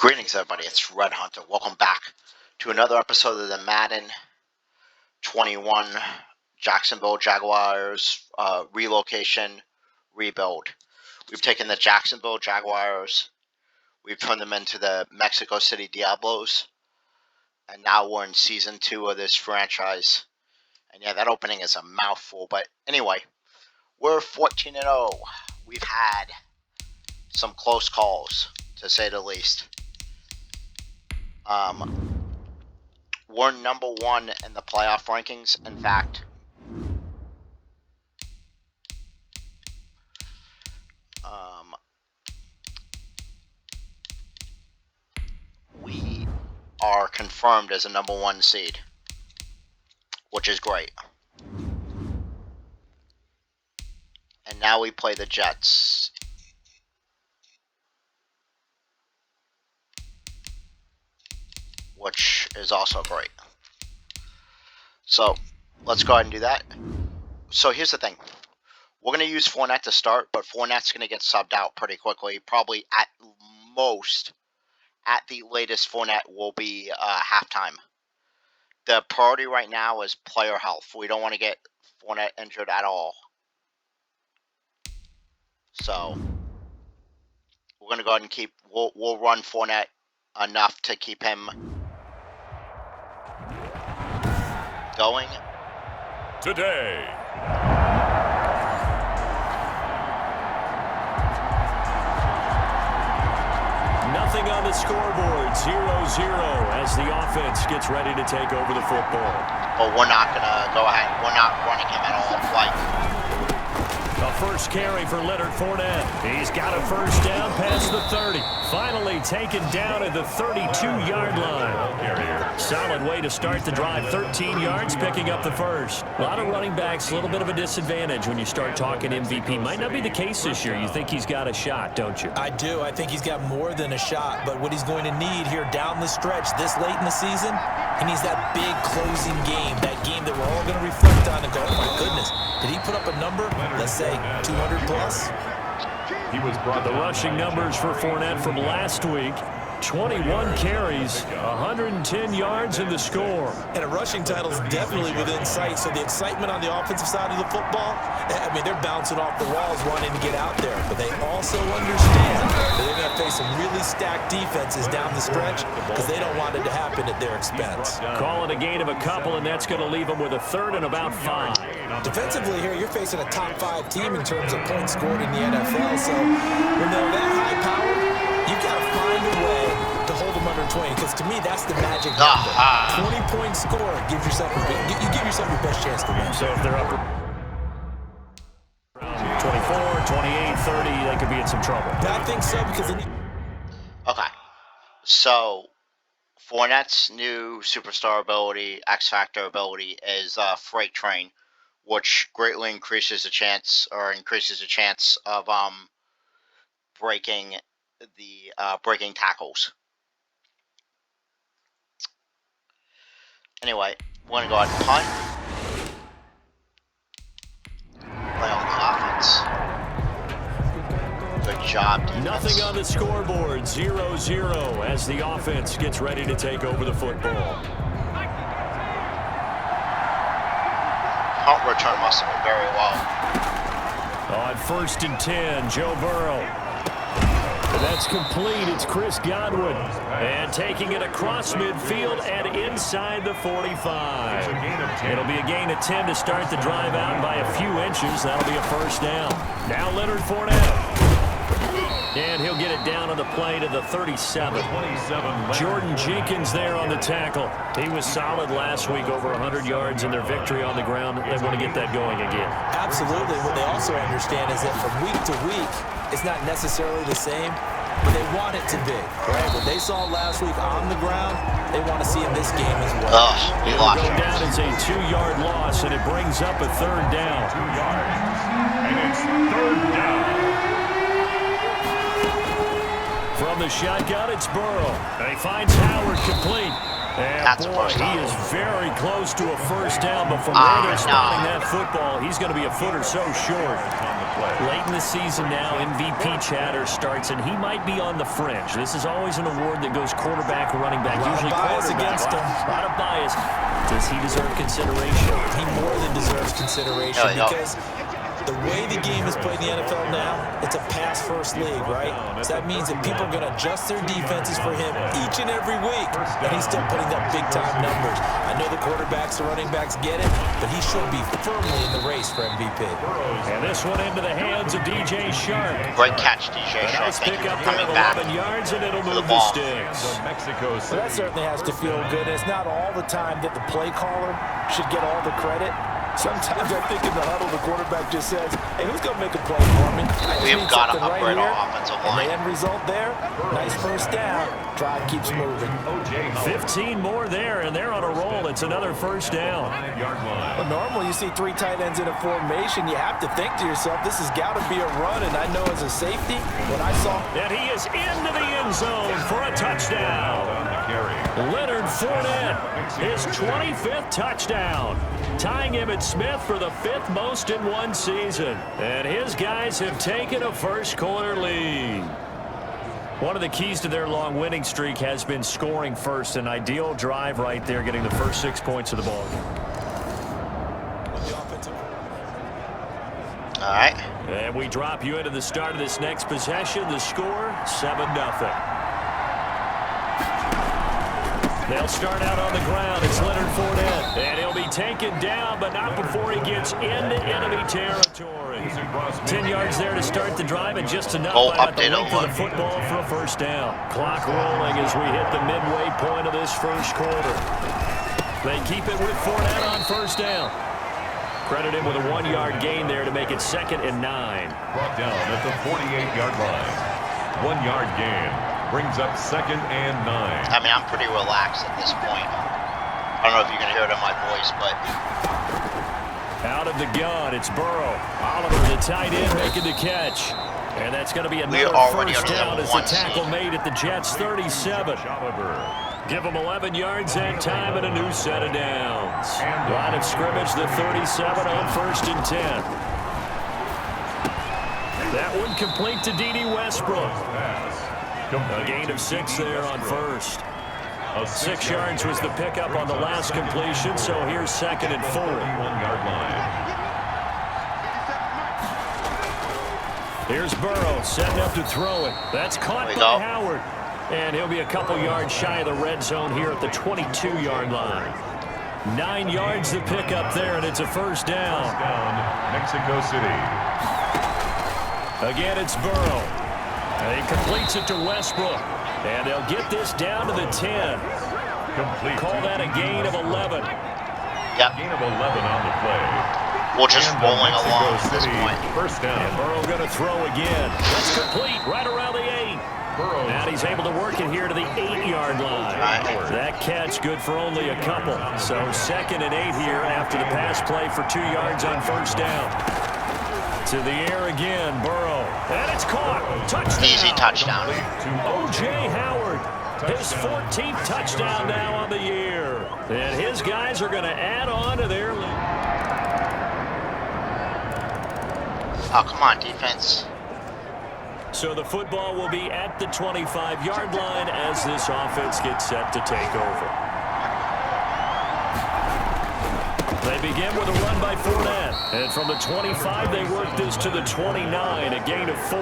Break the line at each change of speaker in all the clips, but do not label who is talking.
Greetings, everybody. It's Red Hunter. Welcome back to another episode of the Madden 21 Jacksonville Jaguars Relocation Rebuild. We've taken the Jacksonville Jaguars, we've turned them into the Mexico City Diablos, and now we're in Season 2 of this franchise. And yeah, that opening is a mouthful, but anyway, we're 14-0. We've had some close calls, to say the least. We're number one in the playoff rankings. In fact, we are confirmed as a number one seed, which is great. And now we play the Jets. Which is also great. So, let's go ahead and do that. So, here's the thing. We're going to use Fournette to start, but Fournette's going to get subbed out pretty quickly. Probably at the latest, Fournette will be halftime. The priority right now is player health. We don't want to get Fournette injured at all. So, we're going to go ahead and we'll run Fournette enough to keep him going
today. Nothing on the scoreboard, 0-0 as the offense gets ready to take over the football.
But we're not going to go ahead. We're not running him at all.
The first carry for Leonard Fournette. He's got a first down past the 30. Finally taken down at the 32-yard line. Solid way to start the drive. 13 yards, picking up the first. A lot of running backs, a little bit of a disadvantage when you start talking MVP. Might not be the case this year. You think he's got a shot, don't you?
I do. I think he's got more than a shot. But what he's going to need here down the stretch this late in the season, he needs that big closing game. That game that we're all going to reflect on and go, oh, my goodness. Did he put up a number, let's say, 200 plus?
The rushing numbers for Fournette from last week. 21 carries, 110 yards in the score.
And a rushing title is definitely within sight. So the excitement on the offensive side of the football, I mean, they're bouncing off the walls wanting to get out there. But they also understand that they're going to face some really stacked defenses down the stretch because they don't want it to happen at their expense.
Call it a gain of a couple, and that's going to leave them with a third and about 5.
Defensively here, you're facing a top 5 team in terms of points scored in the NFL. So when they're that high power, you've got to find a way to hold them under 20, because to me, that's the magic number. 20-point score gives yourself you give yourself your best chance to win.
So if they're up 24, 28, 30, they could be in some trouble.
I think so, because
Okay. So, Fournette's new superstar ability, X Factor ability, is Freight Train, which greatly increases the chance of breaking tackles. Anyway, we're going to go ahead and punt. Play on the offense. Good job, defense.
Nothing on the scoreboard, 0-0 as the offense gets ready to take over the football.
Punt return must have been very well.
On 1st and 10, Joe Burrow. That's complete. It's Chris Godwin. And taking it across midfield and inside the 45. It'll be a gain of 10 to start the drive out by a few inches. That'll be a first down. Now Leonard Fournette. And he'll get it down on the play to the 37. Jordan Jenkins there on the tackle. He was solid last week, over 100 yards in their victory on the ground. They want to get that going again.
Absolutely. What they also understand is that from week to week, it's not necessarily the same, but they want it to be. Right? What they saw last week on the ground, they want to see in this game as well.
It'll go down as a 2-yard loss, and it brings up a third down.
2 yards, and it's third down.
From the shotgun, it's Burrow. And he finds Howard complete. And boy, he is very close to a first down, but from where they're spotting that football, he's going to be a foot or so short.
play.
Late in the season now, MVP chatter starts, and he might be on the fringe. This is always an award that goes quarterback or running back. Usually
bias
quarterback.
against him.
A lot of bias. Does he deserve consideration?
He more than deserves consideration because the way the game is played in the NFL now, it's a pass-first league, right? So that means that people are going to adjust their defenses for him each and every week, and he's still putting up big-time numbers. I know the quarterbacks, the running backs get it, but he should be firmly in the race for MVP.
And this one into the hands of DJ Shark.
Great catch, DJ Shark.
Nice
Thank
pick
you
up
for
there
coming
of
back.
11 yards, and it'll
the
move the
ball.
sticks.
Mexico
So that
City.
certainly has to feel good. It's not all the time that the play caller should get all the credit. Sometimes I think in the huddle, the quarterback just says, hey, who's going to make a play for me? I just
We've
need
got to
something
upgrade
right here.
our offensive
And
line.
the end result there, nice first down. Drive keeps moving.
15 more there, and they're on a roll. It's another first down.
5-yard line.
Well, normally you see three tight ends in a formation. You have to think to yourself, this has got to be a run. And I know as a safety, when I saw...
And he is into the end zone for a touchdown.
On the carry.
Leonard Fournette, his 25th touchdown, tying Emmitt Smith for the 5th most in one season. And his guys have taken a first-quarter lead. One of the keys to their long winning streak has been scoring first. An ideal drive right there, getting the first 6 points of the ball.
All right.
And we drop you into the start of this next possession. The score, 7-0. They'll start out on the ground. It's Leonard Fournette. And he'll be taken down, but not before he gets into enemy territory. 10 yards there to start the drive, and just enough by the length of the football for a first down. Clock rolling as we hit the midway point of this first quarter. They keep it with Fournette on first down. Credit him with a 1-yard gain there to make it 2nd and 9.
Brought down at the 48-yard line. 1-yard gain. Brings up 2nd and 9.
I mean, I'm pretty relaxed at this point. I don't know if you can hear it in my voice, but...
Out of the gun, it's Burrow. Oliver, the tight end, making the catch. And that's going to be another first down as the tackle made at the Jets' 37. Give them 11 yards that time and a new set of downs. Line of scrimmage, the 37 on 1st and 10. That one complete to D.D. Westbrook. A gain of 6 there on first. 6 yards was the pickup on the last completion, so here's 2nd and 4.
1-yard line.
Here's Burrow setting up to throw it. That's caught by Howard. And he'll be a couple yards shy of the red zone here at the 22-yard line. 9 yards to pick up there, and it's a first down.
Mexico City.
Again, it's Burrow. And he completes it to Westbrook. And they'll get this down to the 10.
Complete.
Call that a gain of 11.
Yep.
Gain of 11 on the play.
We're just
And
rolling
Mexico
along at this
City,
point.
First down.
And Burrow going to throw again. That's complete right around the 8.
Burrow.
And he's able to work it here to the 8-yard line.
Right.
That catch good for only a couple. So 2nd and 8 here after the pass play for 2 yards on first down. To the air again, Burrow. And it's caught. Touchdown.
Easy touchdown.
O.J. Howard. His 14th touchdown now on the year. And his guys are going to add on to their lead.
Oh, come on, defense.
So the football will be at the 25-yard line as this offense gets set to take over. They begin with a run by Fournette. And from the 25, they work this to the 29, a gain of 4.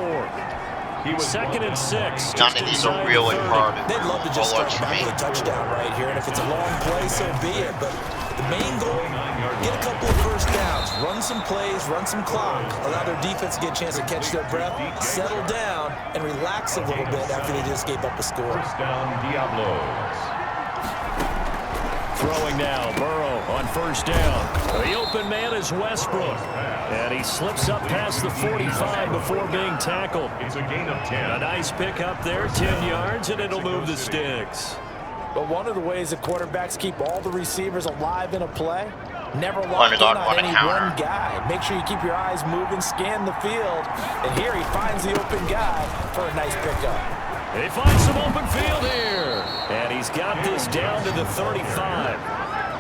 He was 2nd and 6.
None of these are really hard.
They'd love to just start
bullets for
back
me.
with a touchdown right here, and if it's a long play, so be it. But the main goal, get a couple of first downs, run some plays, run some clock, allow their defense to get a chance to catch their breath, settle down, and relax a little bit after they just gave up a score.
First down, Diablos.
Throwing now, Burrow on first down. The open man is Westbrook. And he slips up past the 45 before being tackled.
It's a gain of 10.
A nice pickup there, 10 yards, and it'll move the sticks.
But one of the ways that quarterbacks keep all the receivers alive in a play, never lock in on any one guy. Make sure you keep your eyes moving, scan the field. And here he finds the open guy for a nice pickup.
He finds some open field here. And he's got this down to the 35.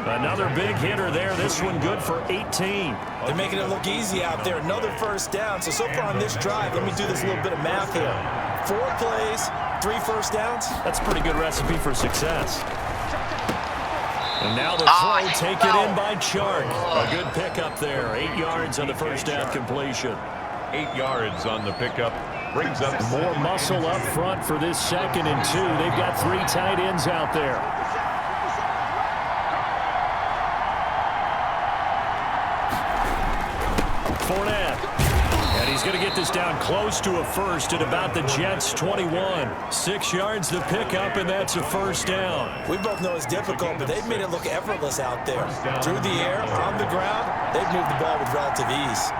Another big hitter there. This one good for 18.
They're making it look easy out there. Another first down. So far on this drive, let me do this little bit of math here. 4 plays, 3 first downs.
That's a pretty good recipe for success. And now the throw taken in by Chark. A good pickup there. 8 yards on the first down completion.
8 yards on the pickup. Brings up
more muscle up front for this 2nd and 2. They've got 3 tight ends out there. Fournette. And he's going to get this down close to a first at about the Jets' 21. 6 yards the pickup, and that's a first down.
We both know it's difficult, but they've made it look effortless out there. Through the air, on the ground, they've moved the ball with relative ease.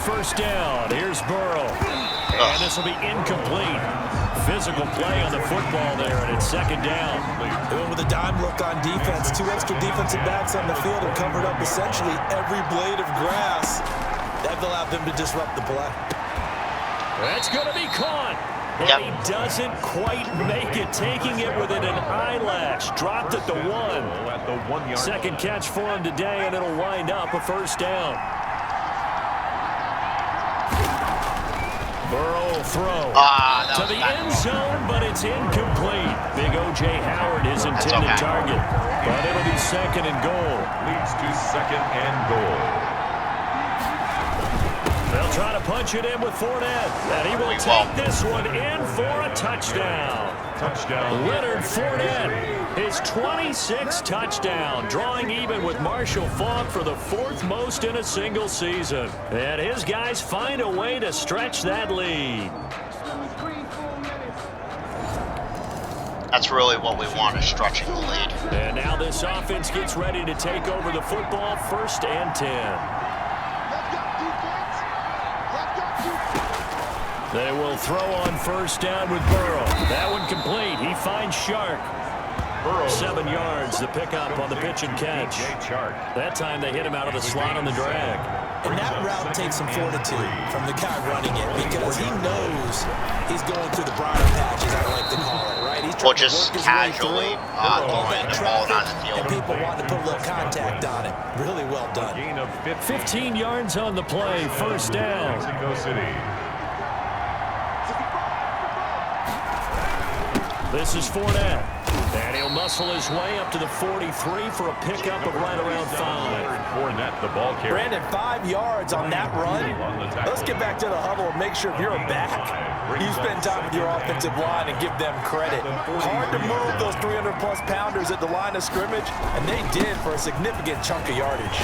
First down. Here's Burrow. And this will be incomplete. Physical play on the football there, and it's 2nd down.
They went with a dime look on defense. 2 extra defensive backs on the field and covered up essentially every blade of grass. That allowed them to disrupt the play.
That's going to be caught. And he doesn't quite make it, taking it within an eyelash. Dropped at the 1.
At the 1 yard.
2nd catch for him today, and it'll wind up a first down. Burrow will throw to the end zone, but it's incomplete. Big O.J. Howard, his intended target. But it'll be 2nd and goal.
Leads to 2nd and goal.
They'll try to punch it in with Fournette, and he will take this one in for a touchdown.
Touchdown.
Leonard Fournette, his 26th touchdown, drawing even with Marshall Faulk for the 4th most in a single season. And his guys find a way to stretch that lead.
That's really what we want, is stretching the lead.
And now this offense gets ready to take over the football. 1st and 10. They will throw on first down with Burrow. That one complete. He finds Chark.
Burrow.
7 yards, the pickup on the pitch and catch. That time they hit him out of the slot on the drag.
And that route takes some fortitude from the guy running it, because he knows he's going through the briar patch, as I like to call it, right? He's trying to work his
casually
way through all that traffic,
on the field.
and people want to put a little contact on it. Really well done.
15 yards on the play, first down.
Mexico City.
This is Fournette. And he'll muscle his way up to the 43 for a pickup of right around 5.
Fournette, the ball carrier.
Brandon, 5 yards on that run. Let's get back to the huddle and make sure if you're a back, you spend time with your offensive line and give them credit. Hard to move those 300-plus pounders at the line of scrimmage, and they did for a significant chunk of yardage.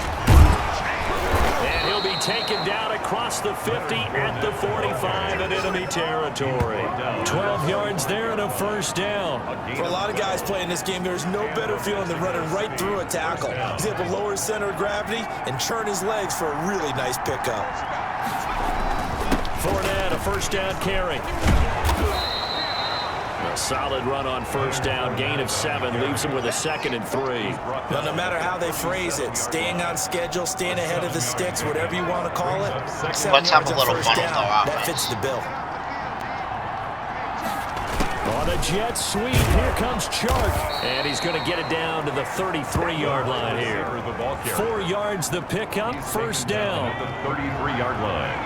And he'll be taken down across the 50 at the 45 in enemy territory. 12 yards there and a first down.
For a lot of guys playing this game, there's no better feeling than running right through a tackle. He's able to lower his center of gravity and churn his legs for a really nice pickup.
Fournette, a first down carry. A solid run on first down, gain of 7, leaves him with a 2nd and 3.
Now, no matter how they phrase it, staying on schedule, staying ahead of the sticks, whatever you want to call it, 7
Let's have
yards
a little
on
fun
first
with
down,
our
that
offense.
fits the bill.
On a jet sweep, here comes Chark. And he's going to get it down to the 33-yard line here. 4 yards the pickup, first down.
The 33-yard line.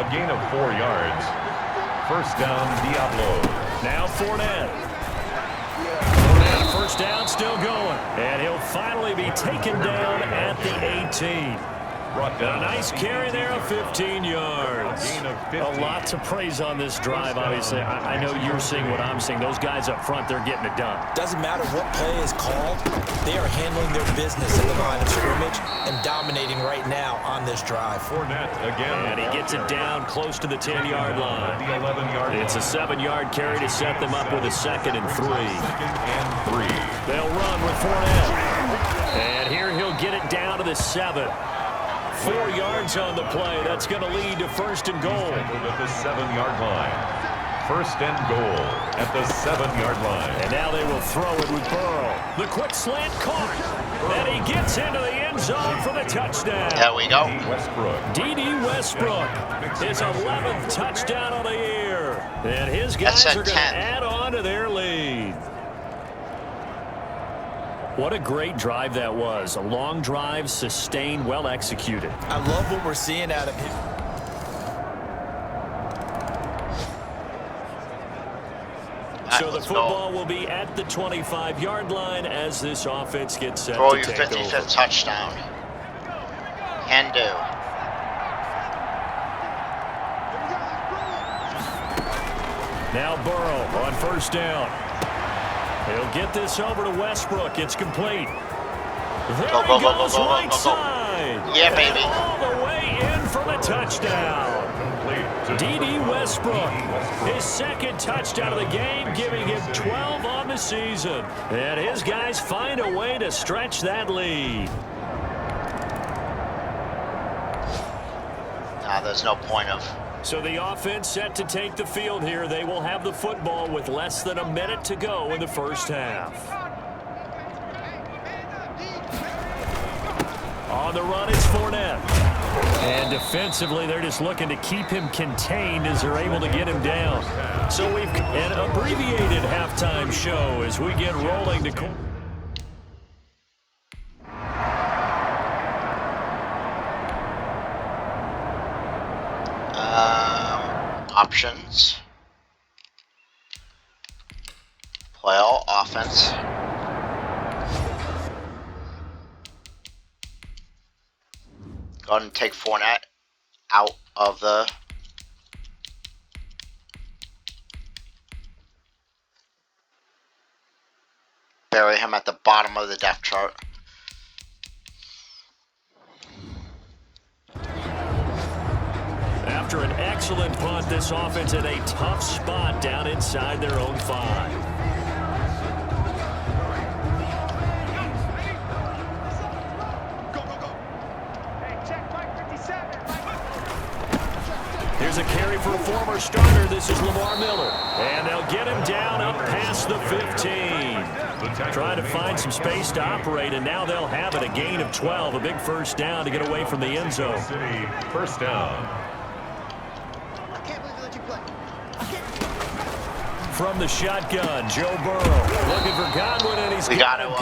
A gain of 4 yards. First down, Diablo.
Now Fournette. Fournette, first down, still going. And he'll finally be taken down at the 18. A nice carry there of 15 yards. A lot to praise on this drive, obviously. I know you're seeing what I'm seeing. Those guys up front, they're getting it done.
Doesn't matter what play is called, they are handling their business in the line of scrimmage and dominating right now on this drive.
Fournette again.
And he gets it down close to the 10-yard line.
The 11-yard line.
It's a 7-yard carry to set them up with a 2nd and 3.
2nd and 3.
They'll run with Fournette. And here he'll get it down to the 7. 4 yards on the play. That's going to lead to first and goal.
At the 7-yard line. First and goal at the 7-yard line.
And now they will throw it with Burrow. The quick slant caught. And he gets into the end zone for the touchdown.
There we go.
Westbrook.
D.D. Westbrook, his 11th touchdown of the year. And his guys are going to add on to their lead. What a great drive that was. A long drive, sustained, well executed.
I love what we're seeing out of him.
So the football will be at the 25-yard line as this offense gets set
Throw
to
your
take
55th
over.
touchdown. Can do.
Now Burrow on first down. He'll get this over to Westbrook. It's complete. There
Go,
he
go, go,
goes,
go, go,
right
go, go.
side.
Yeah, baby.
All the way in for the touchdown. D.D. Westbrook, his second touchdown of the game, giving him 12 on the season. And his guys find a way to stretch that lead.
There's no point of.
So the offense set to take the field here. They will have the football with less than a minute to go in the first half. On the run, it's Fournette. And defensively, they're just looking to keep him contained as they're able to get him down. So we've an abbreviated halftime show as we get rolling to...
Options. Play all offense. Go ahead and take Fournette out of the... Bury him at the bottom of the depth chart.
After an excellent punt, this offense in a tough spot down inside their own 5. Here's a carry for a former starter. This is Lamar Miller. And they'll get him down up past the 15. Trying to find some space to operate, and now they'll have it. A gain of 12, a big first down to get away from the end zone.
First down.
From the shotgun, Joe Burrow looking for Godwin, and he's
gotta go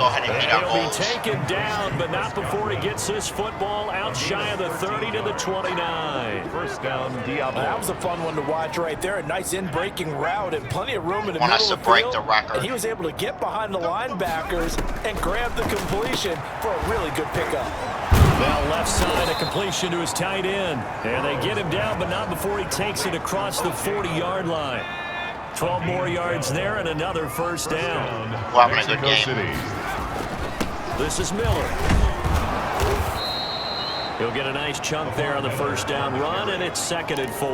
ahead and beat our
He'll be
goals.
taken down, but not before he gets this football out shy of the 30 to the 29.
First down, Diablo.
That was a fun one to watch right there. A nice in-breaking route and plenty of room in the
Want
middle
us
of
to
the
break
field.
the record.
And he was able to get behind the linebackers and grab the completion for a really good pickup.
Now left side, a completion to his tight end. And they get him down, but not before he takes it across the 40-yard line. 12 more yards there and another first down.
We're having a good game.
This is Miller. He'll get a nice chunk there on the first down run, and it's 2nd and 4.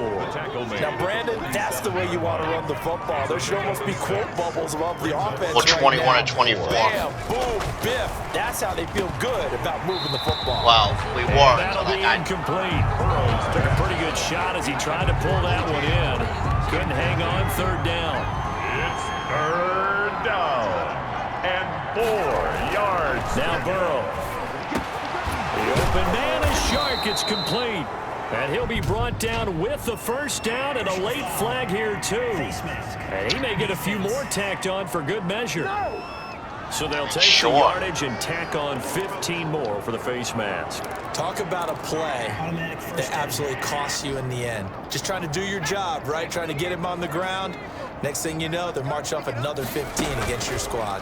Now, Brandon, that's the way you want to run the football. There should almost be quote bubbles above the offense.
Well, 21
right
and 24.
Bam, boom, biff. That's how they feel good about moving the football.
Well, we
And
were
that'll
until
be
that guy.
incomplete. Burrows took a pretty good shot as he tried to pull that one in. Couldn't hang on, 3rd down.
It's 3rd down and 4 yards.
Now Burrow. The open man is Shark. It's complete. And he'll be brought down with the first down and a late flag here too. And he may get a few more tacked on for good measure. So they'll take the yardage and tack on 15 more for the face mask.
Talk about a play that absolutely costs you in the end. Just trying to do your job, right? Trying to get him on the ground. Next thing you know, they're marching off another 15 against your squad.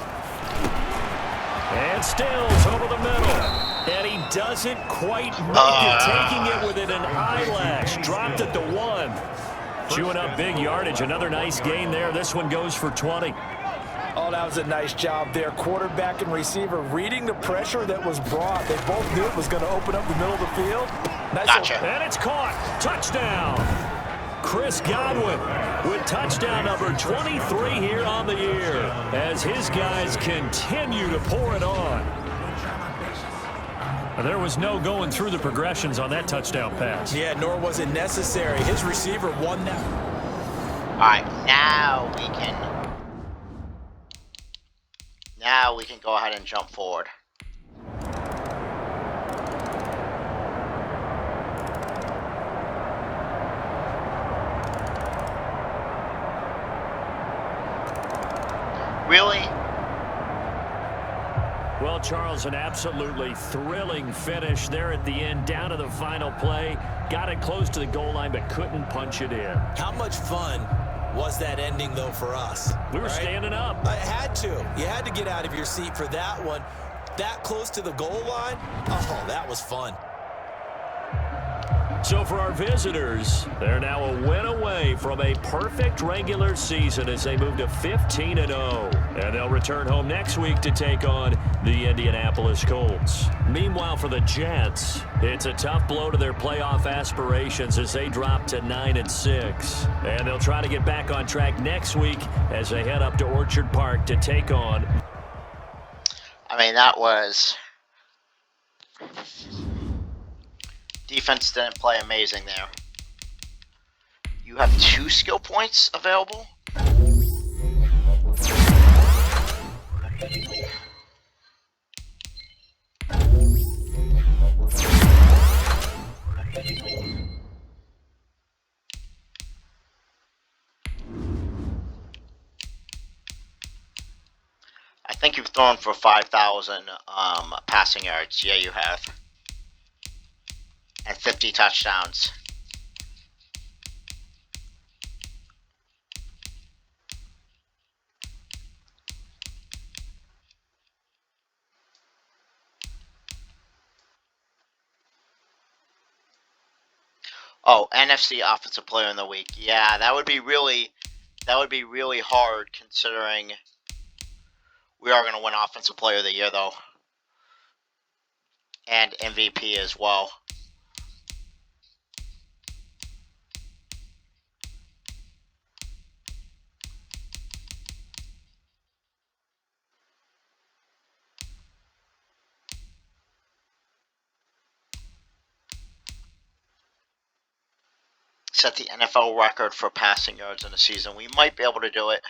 And Stills over the middle. And he doesn't quite make it, taking it within an eyelash. Dropped it to 1. Chewing up big yardage. Another nice gain there. This one goes for 20.
Oh, that was a nice job there. Quarterback and receiver reading the pressure that was brought. They both knew it was going to open up the middle of the field. Nice.
Gotcha.
And it's caught. Touchdown. Chris Godwin with touchdown number 23 here on the year as his guys continue to pour it on. There was no going through the progressions on that touchdown pass.
Yeah, nor was it necessary. His receiver won that.
All right, now we can go ahead and jump forward. Really?
Well, Charles, an absolutely thrilling finish there at the end, down to the final play. Got it close to the goal line, but couldn't punch it in.
How much fun was that ending, though, for us?
We were standing up.
I had to. You had to get out of your seat for that one. That close to the goal line? Oh, that was fun.
So for our visitors, they're now a win away from a perfect regular season as they move to 15-0. And they'll return home next week to take on the Indianapolis Colts. Meanwhile, for the Jets, it's a tough blow to their playoff aspirations as they drop to 9-6. And they'll try to get back on track next week as they head up to Orchard Park to take on.
I mean, that was... Defense didn't play amazing there. You have 2 skill points available? I think you've thrown for 5,000 passing yards. Yeah, you have. And 50 touchdowns. Oh, NFC Offensive Player in the Week. Yeah, that would be really hard considering we are going to win Offensive Player of the Year though. And MVP as well. Set the NFL record for passing yards in a season. We might be able to do it.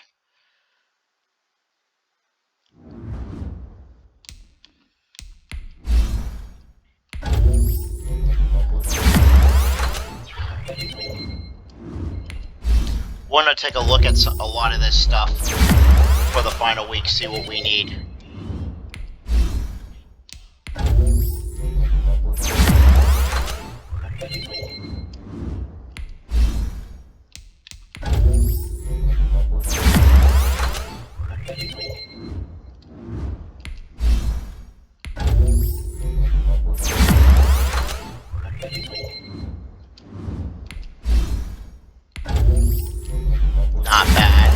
We're going to take a look at a lot of this stuff for the final week, see what we need. Not bad.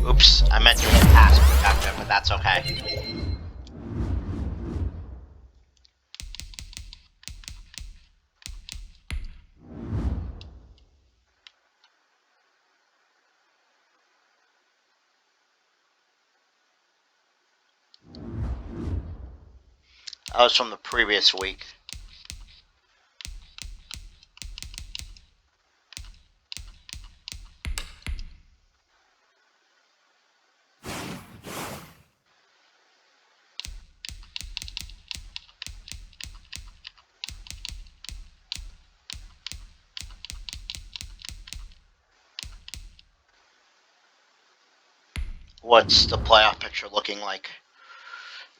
Oops, I meant to hit pass protector, but that's okay. That was from the previous week. What's the playoff picture looking like?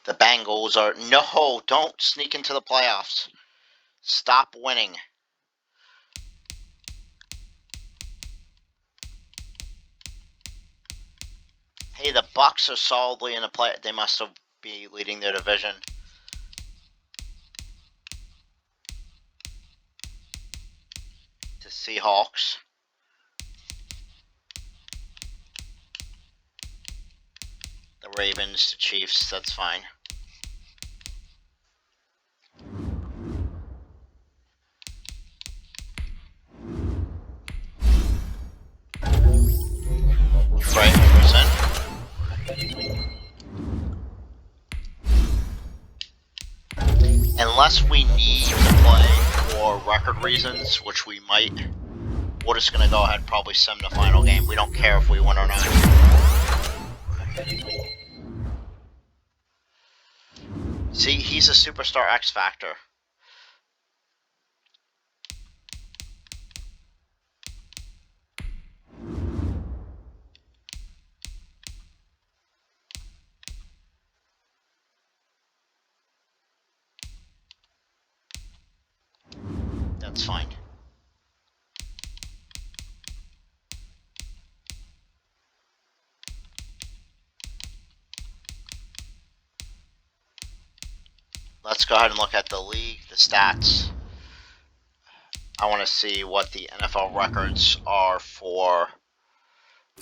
The Bengals are... No, don't sneak into the playoffs. Stop winning. Hey, the Bucks are solidly in the play. They must be leading their division. The Seahawks. The Ravens, the Chiefs, that's fine. Right, Anderson. Unless we need to play for record reasons, which we might, we're just going to go ahead and probably sim the final game. We don't care if we win or not. See, he's a superstar X Factor. That's fine. Let's go ahead and look at the league, the stats. I want to see what the NFL records are for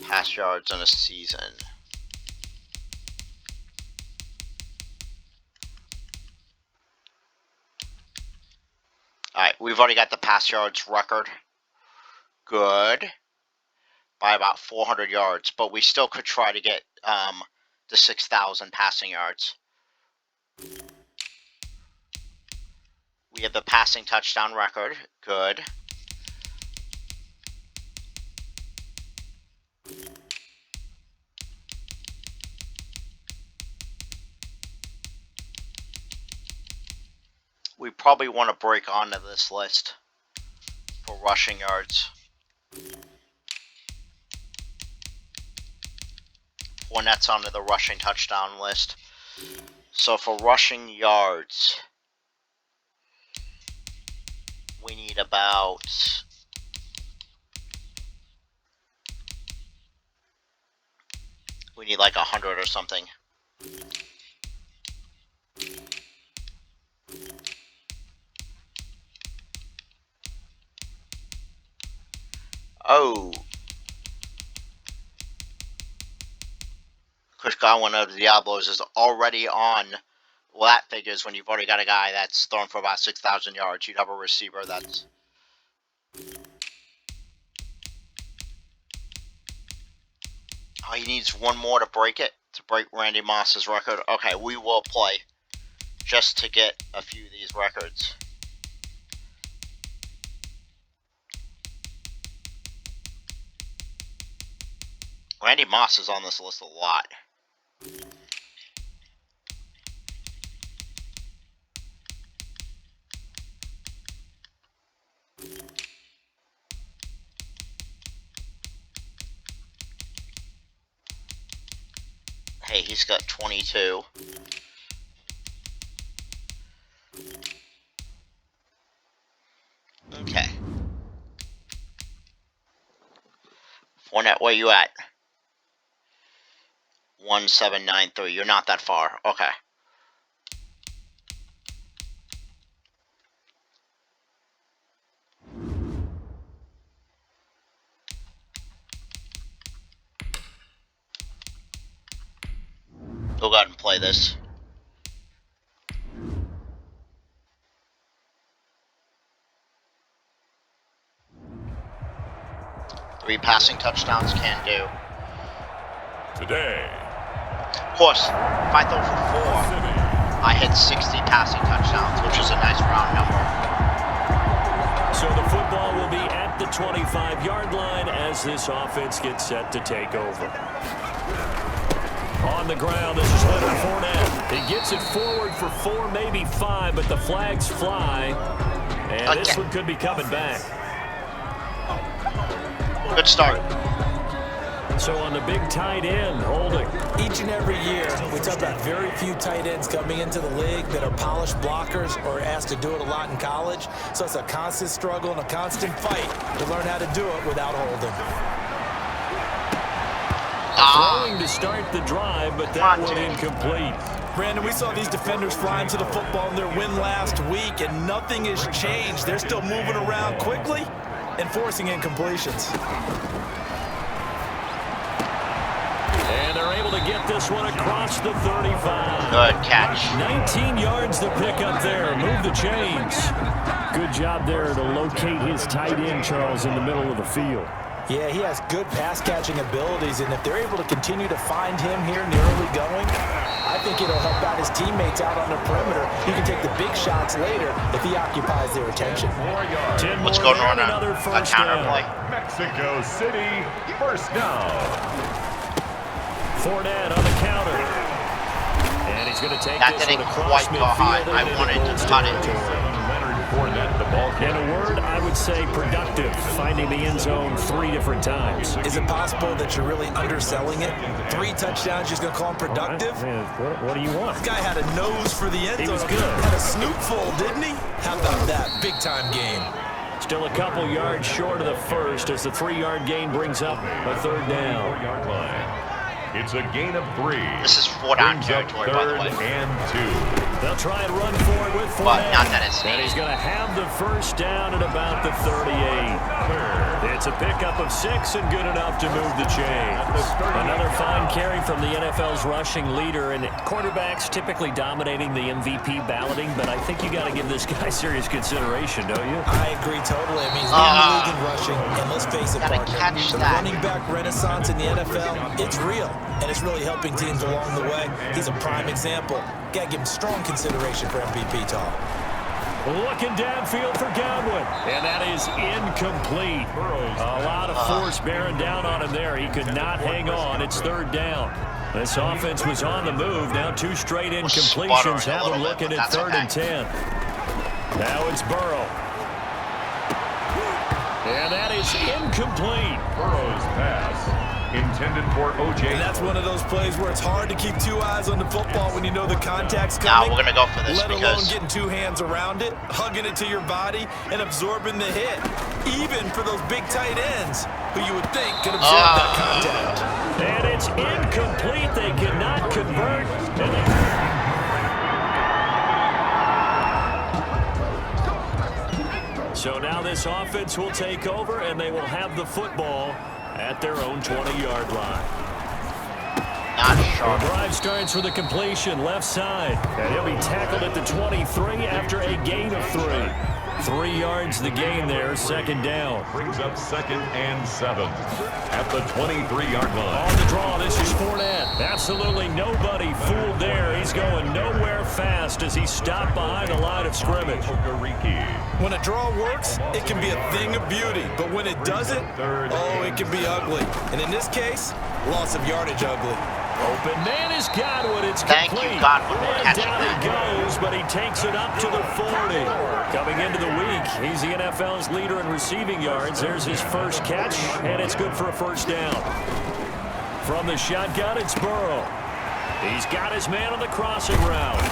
pass yards in a season. Alright, we've already got the pass yards record. Good. By about 400 yards, but we still could try to get the 6,000 passing yards. We have the passing touchdown record. Good. We probably want to break onto this list for rushing yards. Fournette's onto the rushing touchdown list. So for rushing yards, we need about like 100 or something. Oh, Chris Godwin of the Diablos is already on. Well, that figures when you've already got a guy that's thrown for about 6,000 yards. You'd have a receiver that's... Oh, he needs one more to break it, to break Randy Moss's record. Okay, we will play just to get a few of these records. Randy Moss is on this list a lot. Hey, he's got 22. Okay. Fournette, where you at? 1793. You're not that far. Okay. We'll go ahead and play this. Three passing touchdowns can do.
Today.
Of course, if I throw for 4, I hit 60 passing touchdowns, which is a nice round number.
So the football will be at the 25-yard line as this offense gets set to take over. On the ground, this is Leonard Fournette. He gets it forward for 4, maybe 5, but the flags fly. And this one could be coming back.
Good start.
So on the big tight end, holding.
Each and every year, we talk about very few tight ends coming into the league that are polished blockers or asked to do it a lot in college. So it's a constant struggle and a constant fight to learn how to do it without holding.
Throwing to start the drive, but that one incomplete.
Brandon, we saw these defenders flying to the football in their win last week, and nothing has changed. They're still moving around quickly and forcing incompletions.
And they're able to get this one across the 35.
Good catch.
19 yards to pick up there. Move the chains. Good job there to locate his tight end, Charles, in the middle of the field.
Yeah, he has good pass-catching abilities, and if they're able to continue to find him here in the early going, I think it'll help out his teammates out on the perimeter. He can take the big shots later if he occupies their attention.
Let's go run a counter play.
Mexico City, first down.
Fournette on the counter. And he's going to take
that
this
didn't
one across
quite go high.
midfield.
I wanted to cut it.
Fournette, the ball
In a word, I would say productive, finding the end zone 3 different times.
Is it possible that you're really underselling it? 3 touchdowns, you're just going to call him productive?
What do you want?
This guy had a nose for the end zone.
He was good.
Had a snoot full, didn't he? How about that? Big-time game.
Still a couple yards short of the first as the 3-yard gain brings up a third down.
4-yard line. It's a gain of 3.
This is 4-down territory, by the way.
Third and 2.
They'll try and run for it with
But
Fournette.
not that it's
And he's going to have the first down at about the 38. It's a pickup of 6 and good enough to move the chains. Another fine carry from the NFL's rushing leader, and quarterbacks typically dominating the MVP balloting, but I think you got to give this guy serious consideration, don't you?
I agree totally. I mean, he's leading the league in rushing, and let's face it,
Gotta
partner,
catch
the
that.
running back renaissance in the NFL, it's real, and it's really helping teams along the way. He's a prime example. Got to give him strong consideration for MVP talk.
Looking downfield for Godwin, and that is incomplete. A lot of force bearing down on him there. He could not hang on. It's third down. This offense was on the move. Now 2 straight incompletions have him looking at 3rd and 10. Now it's Burrow. And that is incomplete.
Burrow's pass intended for O.J.
And that's one of those plays where it's hard to keep 2 eyes on the football when you know the contact's
Now
coming.
we're going to go for this
let alone
because
getting 2 hands around it, hugging it to your body, and absorbing the hit. Even for those big tight ends who you would think could absorb that contact.
And it's incomplete. They cannot convert. So now this offense will take over, and they will have the football at their own 20-yard line.
not sharp.
The drive starts with a completion left side, and he'll be tackled at the 23 after a gain of 3. 3 yards the gain there, second down.
Brings up 2nd and 7 at the 23-yard line.
On the draw, this is Fournette. Absolutely nobody fooled there. He's going nowhere fast as he stopped behind the line of scrimmage.
When a draw works, it can be a thing of beauty. But when it doesn't, oh, it can be ugly. And in this case, loss of yardage ugly.
Open man is Godwin. It's
Thank
complete.
you, Godwin, for
And
catching
down he
that.
goes, but he takes it up to the 40. Coming into the week, he's the NFL's leader in receiving yards. There's his first catch, and it's good for a first down. From the shotgun, it's Burrow. He's got his man on the crossing route.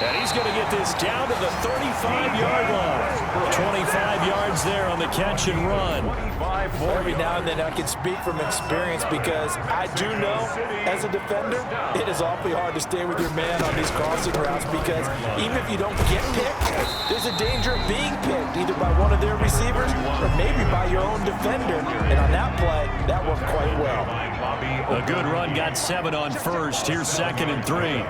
And he's going to get this down to the 35-yard line. 25 yards there on the catch and run.
Every now and then I can speak from experience because I do know, as a defender, it is awfully hard to stay with your man on these crossing routes because even if you don't get picked, there's a danger of being picked either by one of their receivers or maybe by your own defender. And on that play, that worked quite well.
A good run, got 7 on first. Here's 2nd and 3.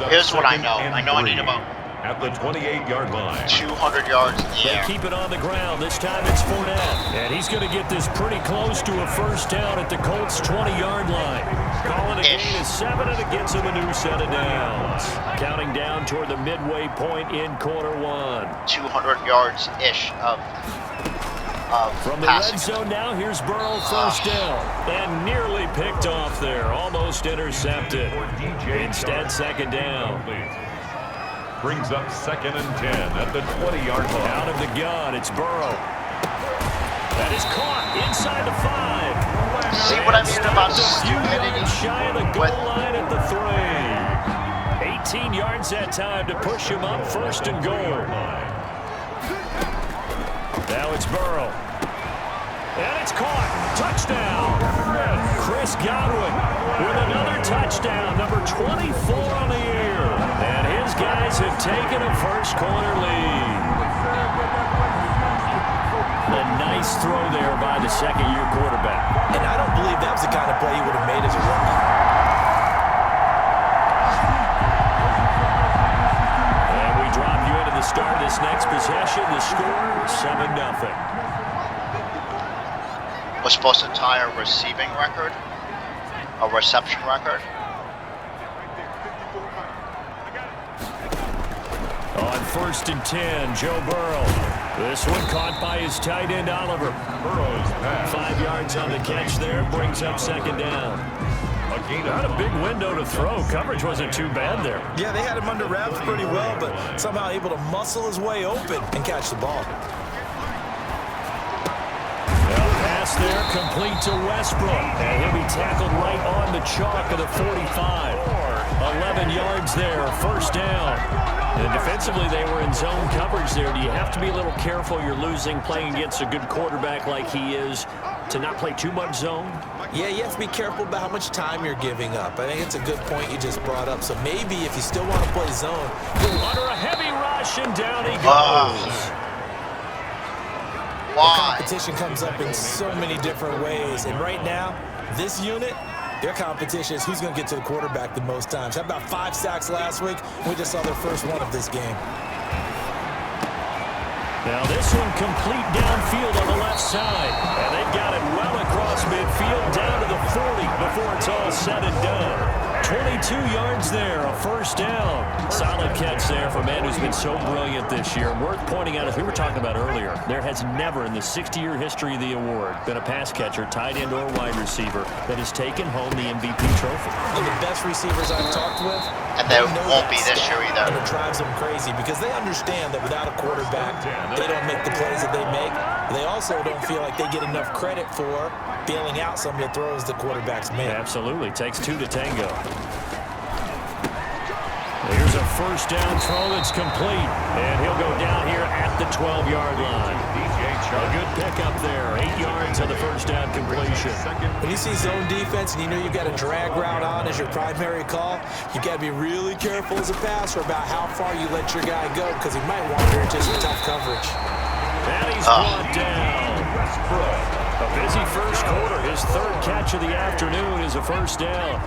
Here's what I know. I know I need about
at the 28-yard line.
200 yards in the
They
air.
keep it on the ground. This time it's Fournette. And he's going to get this pretty close to a first down at the Colts' 20-yard line. Calling a gain of 7, and it gets him a new set of downs. Counting down toward the midway point in quarter 1.
200 yards-ish of
From the
passing.
red zone now, here's Burrow, first down. And nearly picked off there. Almost intercepted. Instead, second down.
Brings up 2nd and 10 at the 20-yard line.
Out of the gun, it's Burrow. That is caught inside the 5.
See what I mean about
A few
stupidity
yards shy of the goal
with
line at the 3. 18 yards that time to push him up, first and goal. Now it's Burrow. And it's caught. Touchdown. Chris Godwin with another touchdown, number 24 on the year. And his guys have taken a first-quarter lead. A nice throw there by the second-year quarterback.
And I don't believe that was the kind of play he would have made as a rookie.
And we drop you into the start of this next possession. The score, 7-0.
was supposed to tie a receiving record, a reception record.
On 1st and 10, Joe Burrow. This one caught by his tight end, Oliver.
Burrow's pass.
5 yards on the catch there, brings up second down. Not a big window to throw. Coverage wasn't too bad there.
Yeah, they had him under wraps pretty well, but somehow able to muscle his way open and catch the ball.
Pass there, complete to Westbrook. And he'll be tackled right on the chalk of the 45. 11 yards yards there, first down. And defensively, they were in zone coverage there. Do you have to be a little careful? You're losing, playing against a good quarterback like he is, to not play too much zone?
Yeah, you have to be careful about how much time you're giving up. I think it's a good point you just brought up. So maybe if you still want to play zone.
Under a heavy rush, and down he goes.
Why?
Competition comes up in so many different ways. And right now, this unit, their competition is who's going to get to the quarterback the most times. How about 5 sacks last week? We just saw their first one of this game.
Now this one complete downfield on the left side. And they've got it well across midfield down to the 40 before it's all said and done. 22 yards there, a first down. Solid catch there for a man who's been so brilliant this year. Worth pointing out, as we were talking about earlier, there has never in the 60-year history of the award been a pass catcher, tight end, or wide receiver that has taken home the MVP trophy.
And the best receivers I've talked with,
And they won't be this year either.
and it drives them crazy because they understand that without a quarterback, they don't make the plays that they make. They also don't feel like they get enough credit for bailing out some of the throws the quarterbacks make.
Absolutely. Takes 2 to tango. Here's a first down throw that's complete. And he'll go down here at the 12-yard line. A good pickup there. 8 yards on the first down completion.
When you see zone defense and you know you've got a drag route on as your primary call, you got to be really careful as a passer about how far you let your guy go because he might wander into some tough coverage.
And he's brought down. A busy first quarter. His third catch of the afternoon is a first down.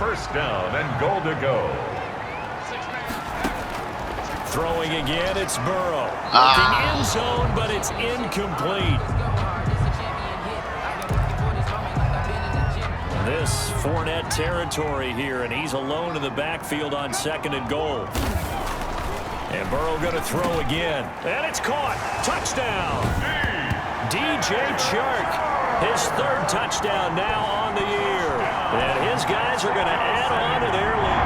First down and goal to go.
Throwing again, it's Burrow. Looking end zone, but it's incomplete. This Fournette territory here, and he's alone in the backfield on 2nd and goal. And Burrow going to throw again. And it's caught. Touchdown. DJ Chark, his 3rd touchdown now on the year. And his guys are going to add on to their lead.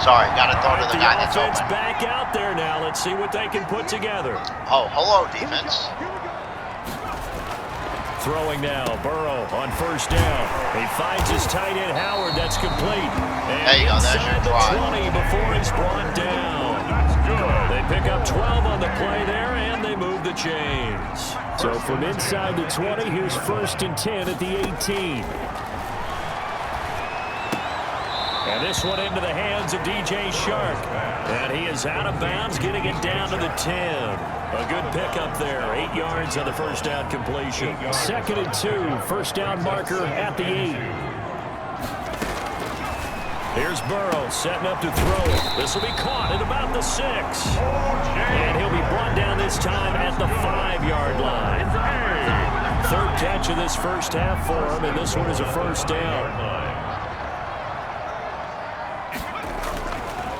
Sorry, got to throw to the guy that's
offense
open.
Back out there now. Let's see what they can put together.
Oh, hello, defense.
Throwing now, Burrow on first down. He finds his tight end Howard. That's complete. And
there you go. That's your
inside the
drive.
20 before he's brought down. They pick up 12 on the play there, and they move the chains. So from inside the 20, here's 1st and 10 at the 18. And this one into the hands of DJ Chark. And he is out of bounds, getting it down to the 10. A good pickup there. 8 yards on the first down completion. 2nd and 2. First down marker at the 8. Here's Burrow setting up to throw it. This will be caught at about the 6. And he'll be brought down this time at the 5-yard line. 3rd catch of this first half for him, and this one is a first down.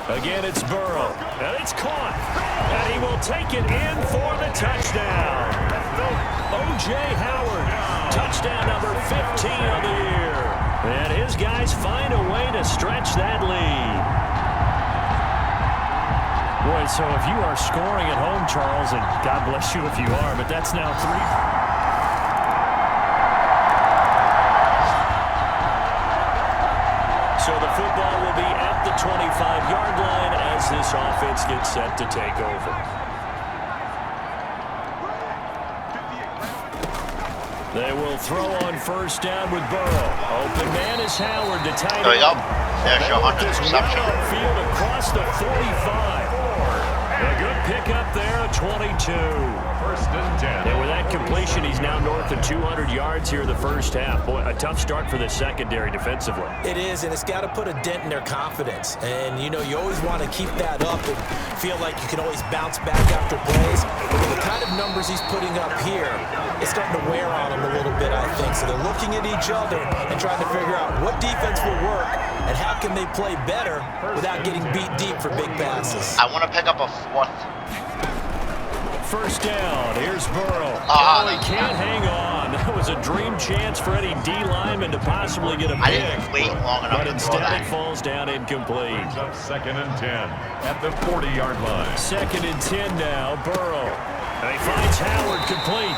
Again, it's Burrow. And it's caught. And he will take it in for the touchdown. O.J. Howard, touchdown number 15 of the year. And his guys find a way to stretch that lead. Boy, so if you are scoring at home, Charles, and God bless you if you are, but that's now 3. So the football will be at the 25-yard line as this offense gets set to take over. They will throw on first down with Burrow. Open man is Howard to tight end.
There we go. There's your 100th reception.
Field across the 45. A good pickup there, a 22.
First and 10.
And with that completion, he's now north of 200 yards here in the first half. Boy, a tough start for the secondary defensively.
It is, and it's got to put a dent in their confidence. And, you know, you always want to keep that up and feel like you can always bounce back after plays. But with the kind of numbers he's putting up here, it's starting to wear on them a little bit, I think. So they're looking at each other and trying to figure out what defense will work and how can they play better without getting beat deep for big passes.
I want to pick up a 4th.
First down, here's Burrow.
Oh,
He can't hang on. That was a dream chance for any D lineman to possibly get a pick.
I didn't wait long enough
but
to
instead
throw that.
it falls down incomplete.
Brings up 2nd and 10 at the 40-yard line.
2nd and 10 now, Burrow. And he finds Howard complete.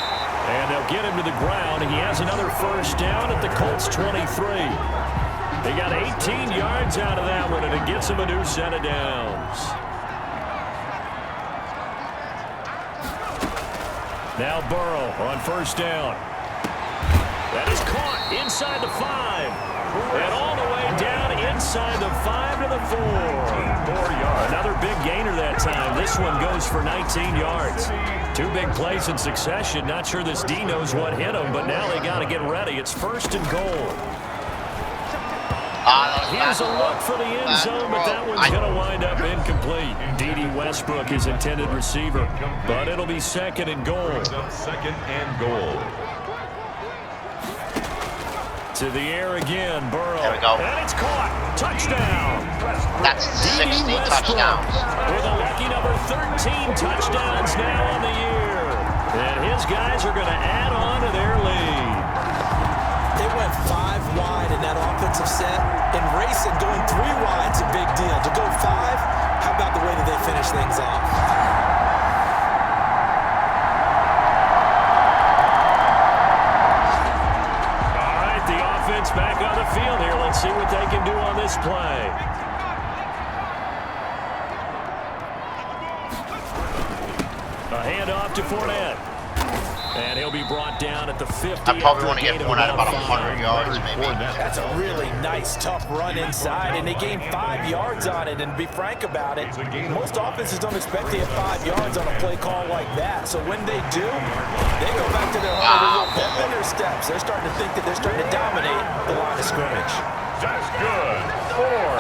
And they'll get him to the ground. He has another first down at the Colts 23. They got 18 yards out of that one, and it gets them a new set of downs. Now Burrow on first down. That is caught inside the 5. And all the way down inside the 5 to the 4. 4 yards. Another big gainer that time. This one goes for 19 yards. 2 big plays in succession. Not sure this D knows what hit him, but now they got to get ready. It's first and goal. Here's a look for the end zone, but that one's going to wind up incomplete. D.D. Westbrook is intended receiver, but it'll be second and goal.
Second and goal.
To the air again, Burrow.
There we go.
And it's caught. Touchdown.
That's 60 touchdowns.
With a lucky number 13 touchdowns now on the year. And his guys are going to add on to their lead.
They went 5 wide in that offensive set. And racing, going 3 wide's a big deal. To go 5, how about the way that they finish things off?
Back on the field here. Let's see what they can do on this play. A handoff to Fournette. And he'll be brought down at the 50.
I probably want to get Fournette about 100 yards, maybe.
That's a really nice, tough run inside, and they gained 5 yards on it. And to be frank about it, most offenses don't expect to get 5 yards on a play call like that. So when they do, they go back to their own their steps. They're starting to think that they're starting to dominate the line of scrimmage.
That's good.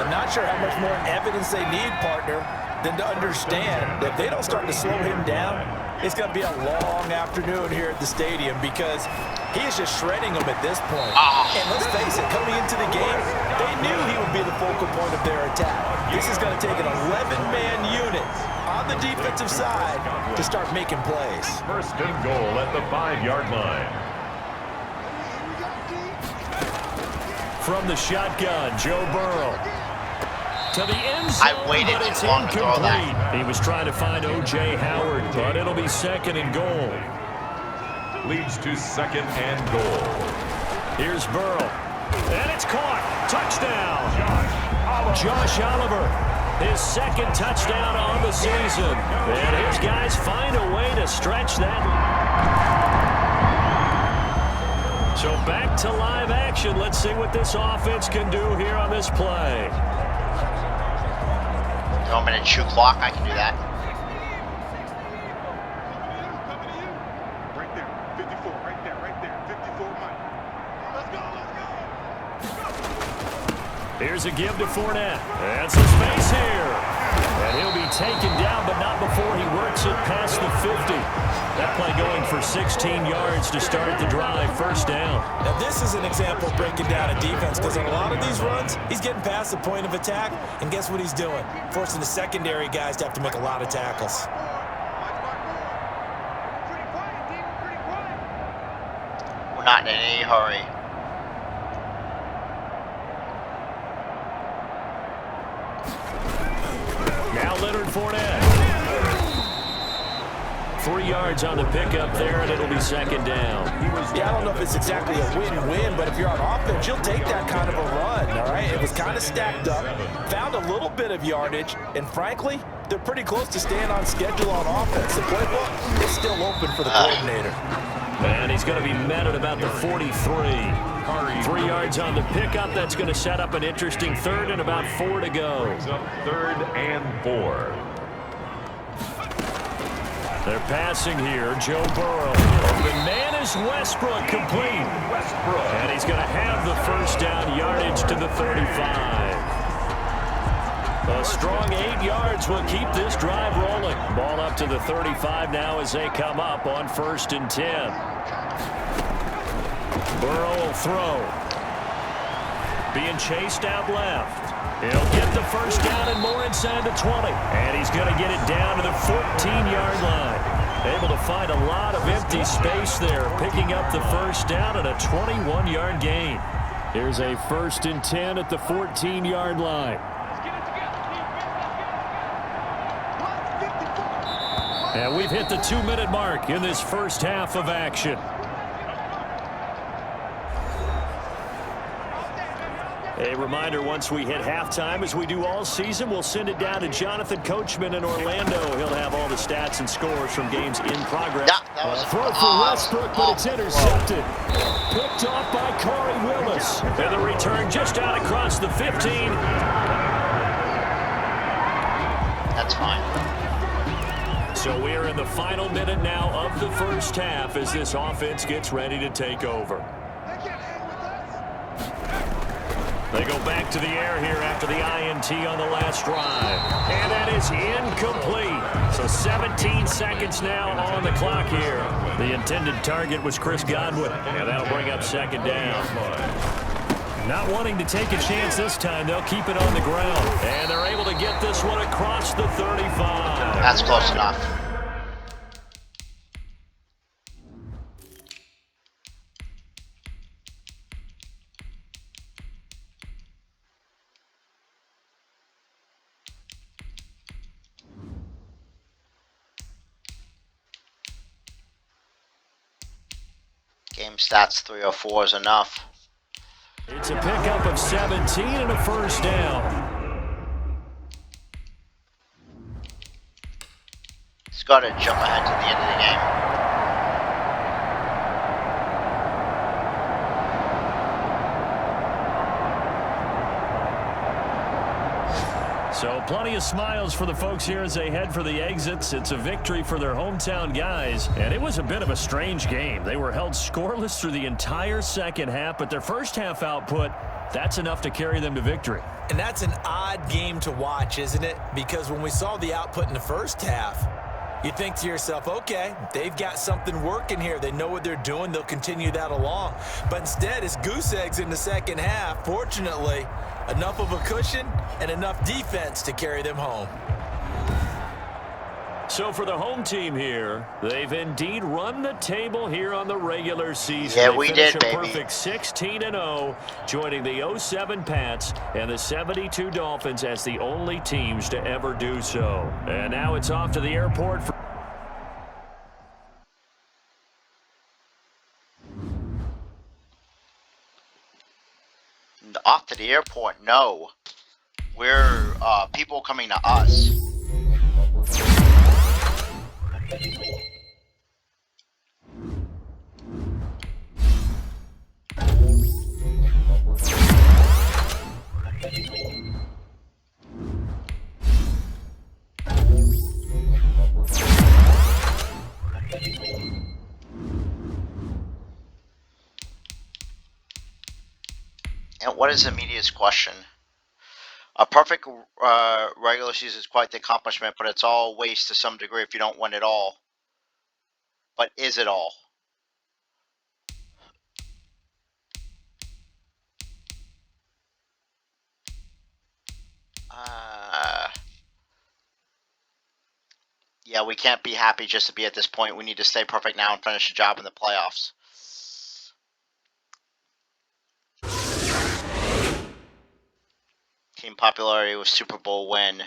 I'm not sure how much more evidence they need, partner, than to understand that if they don't start to slow him down, it's going to be a long afternoon here at the stadium because he is just shredding them at this point. And let's face it, coming into the game, they knew he would be the focal point of their attack. This is going to take an 11-man unit on the defensive side to start making plays.
First and goal at the 5-yard line.
From the shotgun, Joe Burrow. To the end zone,
I waited
but it's
too long to throw
incomplete.
that.
He was trying to find O.J. Howard, but it'll be second and goal.
Leads to second and goal.
Here's Burrow. And it's caught. Touchdown. Josh Oliver. His second touchdown on the season. And his guys find a way to stretch that. So back to live action. Let's see what this offense can do here on this play.
You want me to chew clock? I can do that.
Right there, 54, right there, 54, Mike. Let's go.
Here's a give to Fournette. That's some space here. And he'll be taken down, but not before he works it past the 50. That play going for 16 yards to start the drive, first down.
Now this is an example of breaking down a defense because on a lot of these runs, he's getting past the point of attack, and guess what he's doing? Forcing the secondary guys to have to make a lot of tackles.
We're not in any hurry.
Now Leonard Fournette. 3 yards on the pickup there, and it'll be second down.
Yeah, I don't know if it's exactly a win-win, but if you're on offense, you'll take that kind of a run, all right? It was kind of stacked up, found a little bit of yardage, and frankly, they're pretty close to staying on schedule on offense. The playbook is still open for the coordinator.
And he's going to be met at about the 43. 3 yards on the pickup. That's going to set up an interesting third and about 4 to go.
Up third and 4.
They're passing here. Joe Burrow. The man is Westbrook, complete. And he's going to have the first down yardage to the 35. A strong 8 yards will keep this drive rolling. Ball up to the 35 now as they come up on 1st and 10. Burrow will throw. Being chased out left. He'll get the first down and more inside the 20. And he's going to get it down to the 14-yard line. Able to find a lot of empty space there, picking up the first down and a 21-yard gain. Here's a 1st and 10 at the 14-yard line. And we've hit the 2-minute mark in this first half of action. A reminder, once we hit halftime, as we do all season, we'll send it down to Jonathan Coachman in Orlando. He'll have all the stats and scores from games in progress.
Yeah, that was
Throw for Westbrook, but it's intercepted. Picked off by Corey Willis. And the return just out across the 15.
That's fine.
So we're in the final minute now of the first half as this offense gets ready to take over. They go back to the air here after the INT on the last drive. And that is incomplete. So 17 seconds now on the clock here. The intended target was Chris Godwin. And that'll bring up second down. Not wanting to take a chance this time, they'll keep it on the ground. And they're able to get this one across the 35.
That's close enough. Game stats 304 is enough.
It's a pickup of 17 and a first down.
He's got to jump ahead to the end of the game.
So plenty of smiles for the folks here as they head for the exits. It's a victory for their hometown guys. And it was a bit of a strange game. They were held scoreless through the entire second half, but their first half output, that's enough to carry them to victory.
And that's an odd game to watch, isn't it? Because when we saw the output in the first half, you think to yourself, okay, they've got something working here. They know what they're doing. They'll continue that along. But instead, it's goose eggs in the second half. Fortunately, enough of a cushion and enough defense to carry them home.
So for the home team here, they've indeed run the table here on the regular season.
Yeah,
they
we
finish
did,
a
baby.
perfect 16-0, joining the 07 Pats and the 72 Dolphins as the only teams to ever do so. And now it's off to the airport for
Off to the airport, no. We're people coming to us. And what is the media's question? A perfect regular season is quite the accomplishment, but it's all waste to some degree if you don't win it all. But is it all? Yeah, we can't be happy just to be at this point. We need to stay perfect now and finish the job in the playoffs. Team popularity with Super Bowl win.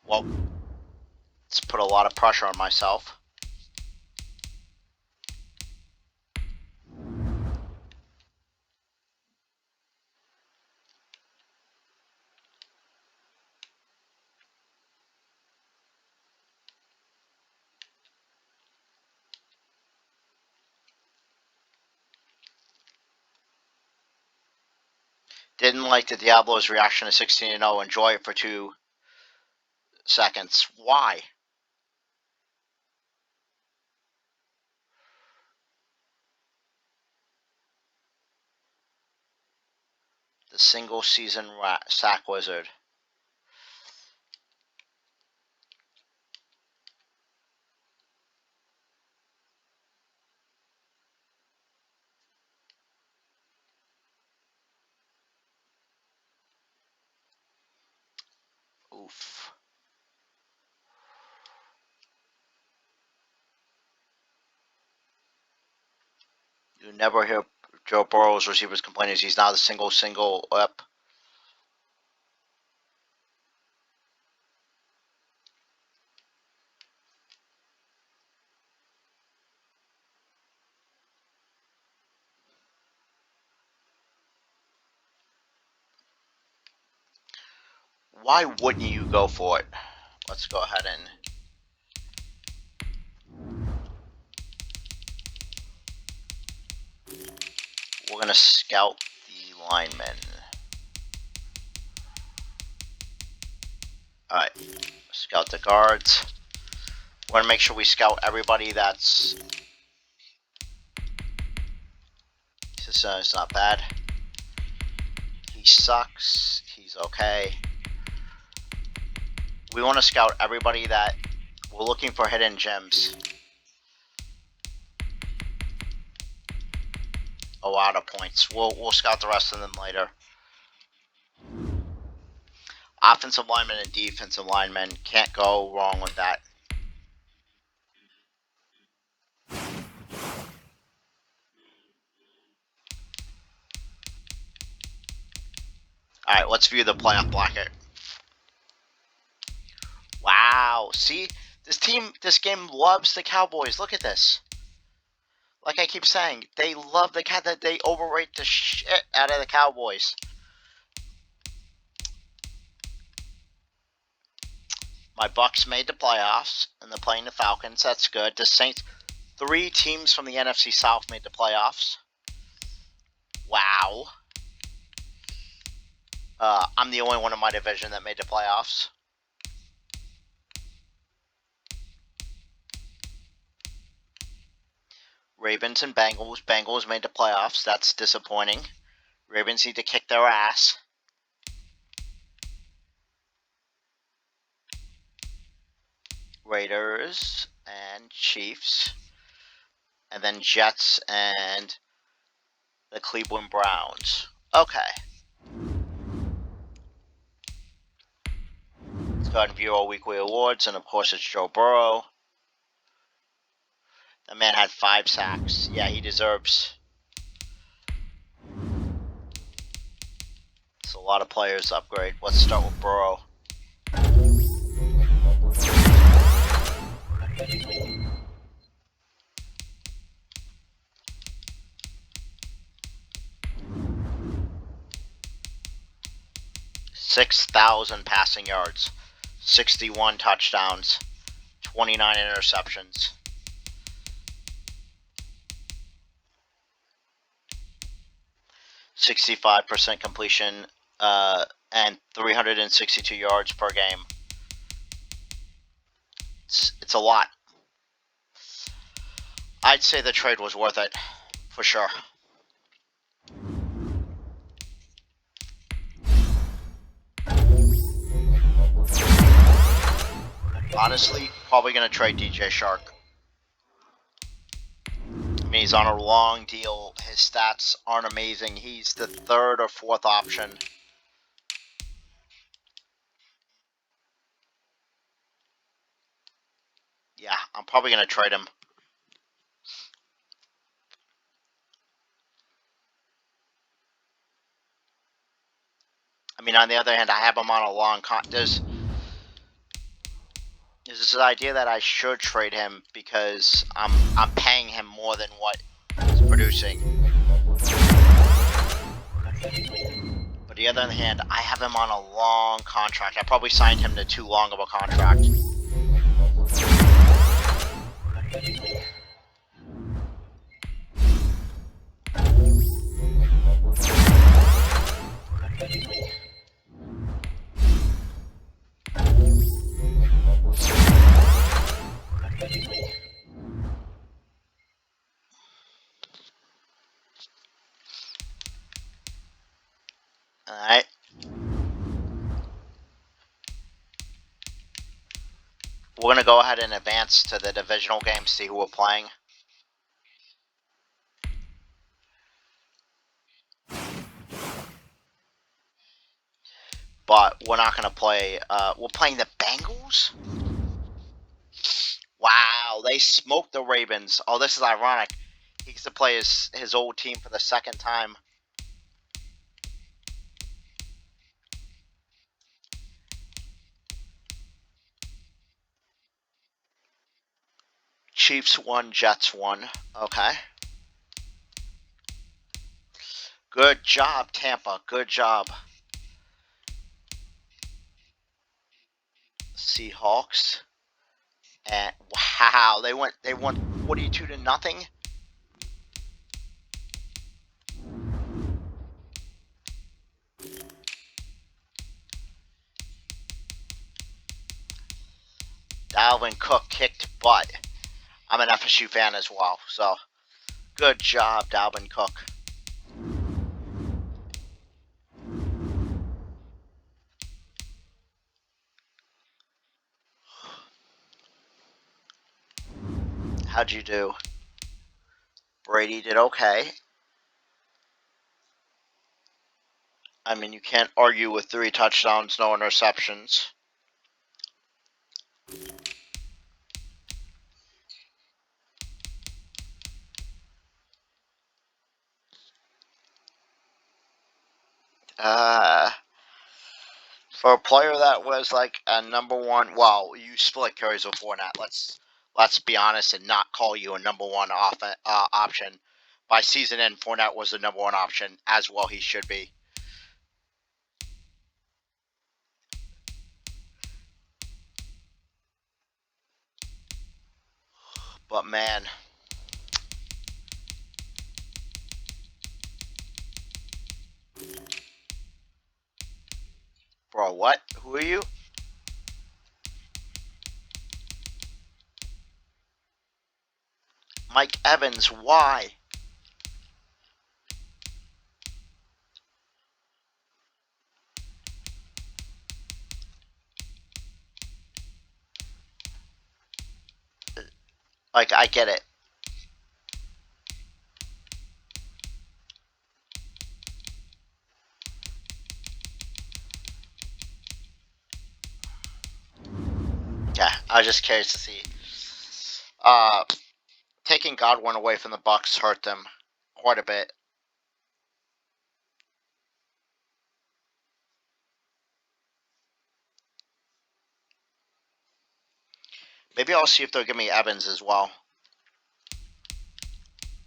Well, it's put a lot of pressure on myself. Didn't like the Diablos' reaction to 16-0. Enjoy it for 2 seconds. Why? The single season sack wizard. Oof. You never hear Joe Burrow's receivers complaining. He's not a single up. Why wouldn't you go for it? Let's go ahead and... We're going to scout the linemen. Alright, scout the guards. We're going to make sure we scout everybody that's... This is not bad. He sucks. He's okay. We want to scout everybody that... We're looking for hidden gems. A lot of points. We'll scout the rest of them later. Offensive linemen and defensive linemen, can't go wrong with that. Alright, let's view the playoff bracket. Wow, see? This game loves the Cowboys. Look at this. Like I keep saying, they love the cat that they overrate the shit out of the Cowboys. My Bucks made the playoffs, and they're playing the Falcons. That's good. The Saints, 3 teams from the NFC South made the playoffs. Wow. I'm the only one in my division that made the playoffs. Ravens and Bengals. Bengals made the playoffs. That's disappointing. Ravens need to kick their ass. Raiders and Chiefs. And then Jets and the Cleveland Browns. Okay. Let's go ahead and view our weekly awards. And of course it's Joe Burrow. That man had 5 sacks. Yeah, he deserves. It's a lot of players to upgrade. Let's start with Burrow. $6,000 passing yards, 61 touchdowns, 29 interceptions. %65 completion, and 362 yards per game. It's a lot. I'd say the trade was worth it, for sure. Honestly, probably going to trade DJ Shark. I mean, he's on a long deal. His stats aren't amazing. He's the 3rd or 4th option. Yeah, I'm probably going to trade him. I mean, on the other hand, I have him on a long there's this idea that I should trade him because I'm paying him more than what he's producing. But the other hand, I have him on a long contract. I probably signed him to too long of a contract. Alright. We're going to go ahead and advance to the divisional game, see who we're playing. But we're not going to play, we're playing the Bengals? Wow, they smoked the Ravens. Oh, this is ironic. He gets to play his old team for the 2nd time. Chiefs won, Jets won. Okay. Good job, Tampa. Good job. Seahawks. And wow, they won 42-0. Dalvin Cook kicked butt. I'm an FSU fan as well, so good job, Dalvin Cook. How'd you do? Brady did okay. I mean, you can't argue with 3 touchdowns, no interceptions. For a player that was like a #1, well, you split carries with Fournette. Let's be honest and not call you a #1 option. By season end, Fournette was the #1 option, as well he should be. But man, bro, what? Who are you? Mike Evans, why? Like, I get it. Yeah, I was just curious to see. Taking Godwin away from the Bucs hurt them quite a bit. Maybe I'll see if they'll give me Evans as well.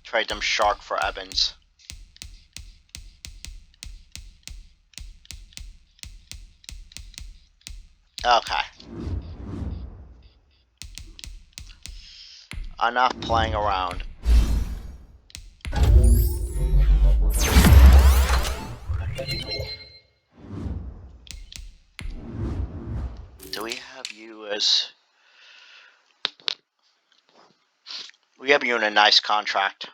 Trade them Shark for Evans. Okay. Enough playing around. Do we have you as... We have you in a nice contract.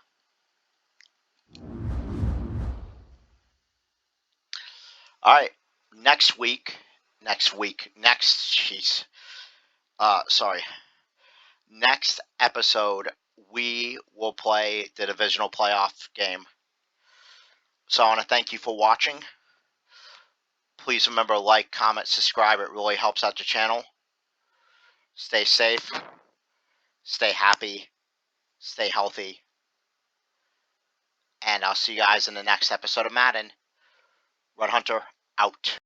Alright. Next episode, we will play the divisional playoff game. So I want to thank you for watching. Please remember to like, comment, subscribe. It really helps out the channel. Stay safe. Stay happy. Stay healthy. And I'll see you guys in the next episode of Madden. Red Hunter, out.